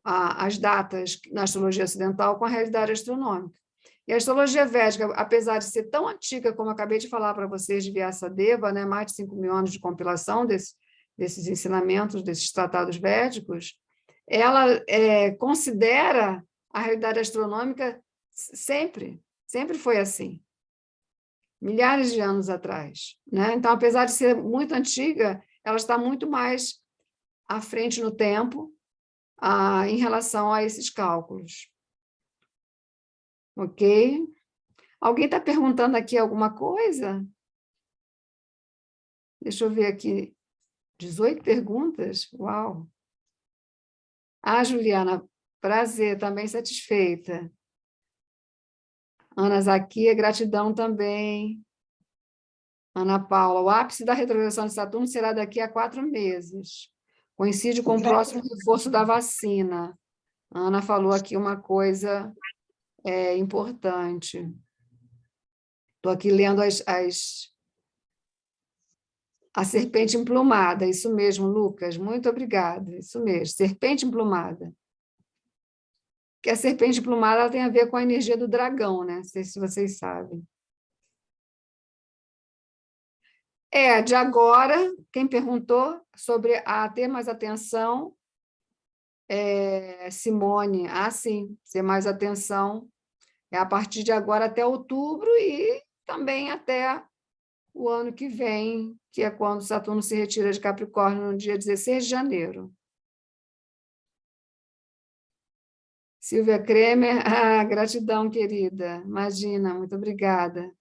as datas na astrologia ocidental com a realidade astronômica. E a astrologia védica, apesar de ser tão antiga, como eu acabei de falar para vocês, de Vyasadeva, né, mais de 5.000 anos de compilação desses ensinamentos, desses tratados védicos, ela considera a realidade astronômica sempre foi assim, milhares de anos atrás. Né? Então, apesar de ser muito antiga, ela está muito mais à frente no tempo, em relação a esses cálculos. Ok? Alguém está perguntando aqui alguma coisa? Deixa eu ver aqui. 18 perguntas? Uau! Juliana, prazer, também satisfeita. Ana Zaquia, gratidão também. Ana Paula, o ápice da retrogradação de Saturno será daqui a 4 meses. Coincide com o próximo reforço da vacina. A Ana falou aqui uma coisa importante. Estou aqui lendo a serpente emplumada, isso mesmo, Lucas, muito obrigada, isso mesmo, serpente emplumada. Que a serpente emplumada ela tem a ver com a energia do dragão, né? Não sei se vocês sabem. De agora, quem perguntou sobre ter mais atenção, Simone, sim, ter mais atenção, a partir de agora até outubro e também até o ano que vem, que é quando Saturno se retira de Capricórnio, no dia 16 de janeiro. Silvia Kremer, gratidão, querida. Imagina, muito obrigada.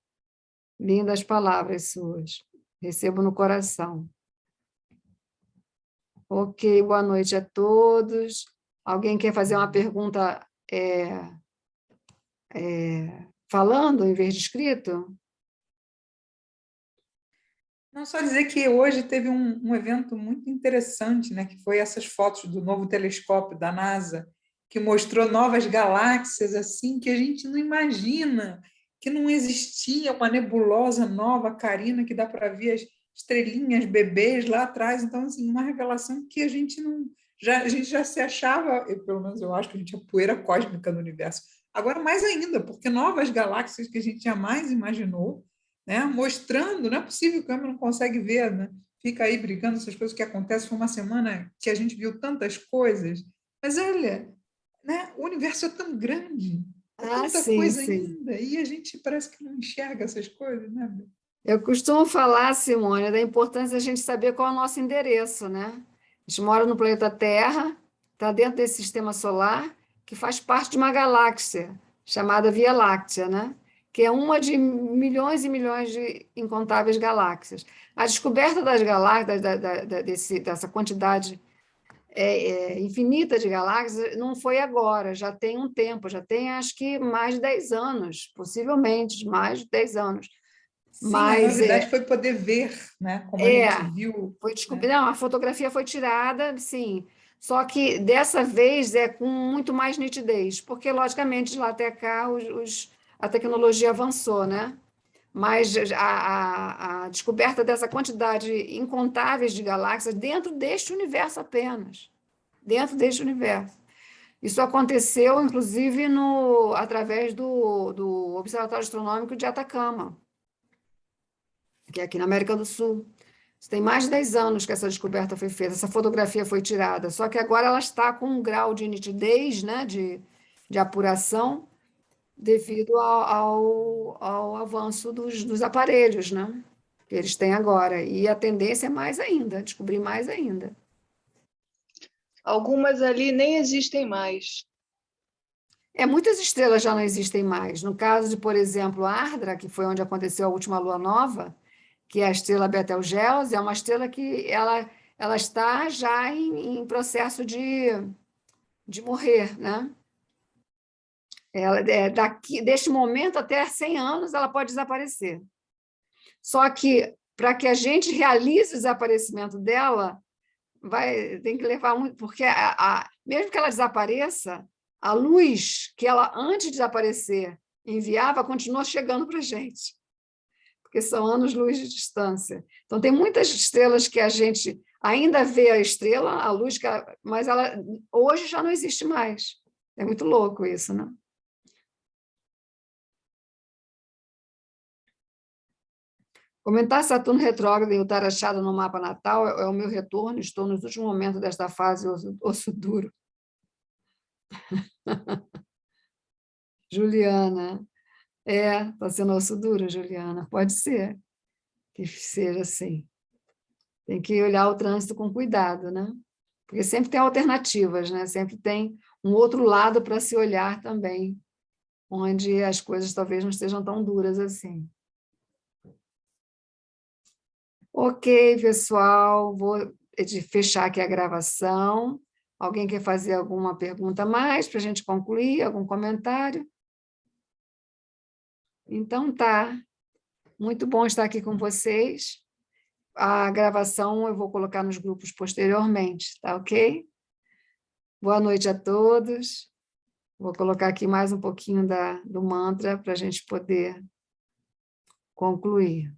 Lindas palavras suas. Recebo no coração. Ok, boa noite a todos. Alguém quer fazer uma pergunta falando em vez de escrito? Não, só dizer que hoje teve um evento muito interessante, né, que foi essas fotos do novo telescópio da NASA, que mostrou novas galáxias assim que a gente não imagina, que não existia uma nebulosa nova, Carina, que dá para ver as estrelinhas, bebês lá atrás. Então, assim, uma revelação que a gente já se achava, pelo menos eu acho que a gente é poeira cósmica no universo. Agora, mais ainda, porque novas galáxias que a gente jamais imaginou, né? Mostrando, não é possível que o homem não consegue ver, né? Fica aí brigando essas coisas que acontecem. Foi uma semana que a gente viu tantas coisas, mas olha, né? O universo é tão grande, tanta coisa ainda, e a gente parece que não enxerga essas coisas, né? Eu costumo falar, Simone, da importância da gente saber qual é o nosso endereço, né? A gente mora no planeta Terra, está dentro desse sistema solar, que faz parte de uma galáxia chamada Via Láctea, né? Que é uma de milhões e milhões de incontáveis galáxias. A descoberta das galáxias, dessa quantidade infinita de galáxias, não foi agora, já tem um tempo, já tem acho que mais de 10 anos, possivelmente mais de 10 anos. Sim, mas, a novidade foi poder ver, né? Como a gente viu. Foi descobrir, não, a fotografia foi tirada, sim, só que dessa vez com muito mais nitidez, porque, logicamente, de lá até cá a tecnologia avançou, né? Mas a descoberta dessa quantidade incontáveis de galáxias dentro deste universo apenas, dentro deste universo. Isso aconteceu, inclusive, através do Observatório Astronômico de Atacama. que é aqui na América do Sul. Isso tem mais de 10 anos que essa descoberta foi feita, essa fotografia foi tirada, só que agora ela está com um grau de nitidez, né, de apuração, devido ao avanço dos aparelhos, né, que eles têm agora. E a tendência é mais ainda, descobrir mais ainda. Algumas ali nem existem mais. Muitas estrelas já não existem mais. No caso de, por exemplo, Ardra, que foi onde aconteceu a última lua nova, que é a estrela Betelgeuse, é uma estrela que ela está já em processo de morrer, né? Deste momento até 100 anos, ela pode desaparecer. Só que, para que a gente realize o desaparecimento dela, tem que levar muito, porque mesmo que ela desapareça, a luz que ela, antes de desaparecer, enviava, continua chegando para a gente, porque são anos-luz de distância. Então, tem muitas estrelas que a gente ainda vê a estrela, a luz, mas ela hoje já não existe mais. É muito louco isso, né? Comentar Saturno retrógrado e o achado no mapa natal é o meu retorno, estou nos últimos momentos desta fase osso duro. Juliana, está sendo osso duro, Juliana, pode ser que seja assim. Tem que olhar o trânsito com cuidado, né? Porque sempre tem alternativas, né? Sempre tem um outro lado para se olhar também, onde as coisas talvez não estejam tão duras assim. Ok, pessoal, vou fechar aqui a gravação. Alguém quer fazer alguma pergunta a mais para a gente concluir? Algum comentário? Então, tá. Muito bom estar aqui com vocês. A gravação eu vou colocar nos grupos posteriormente, tá ok? Boa noite a todos. Vou colocar aqui mais um pouquinho do mantra para a gente poder concluir.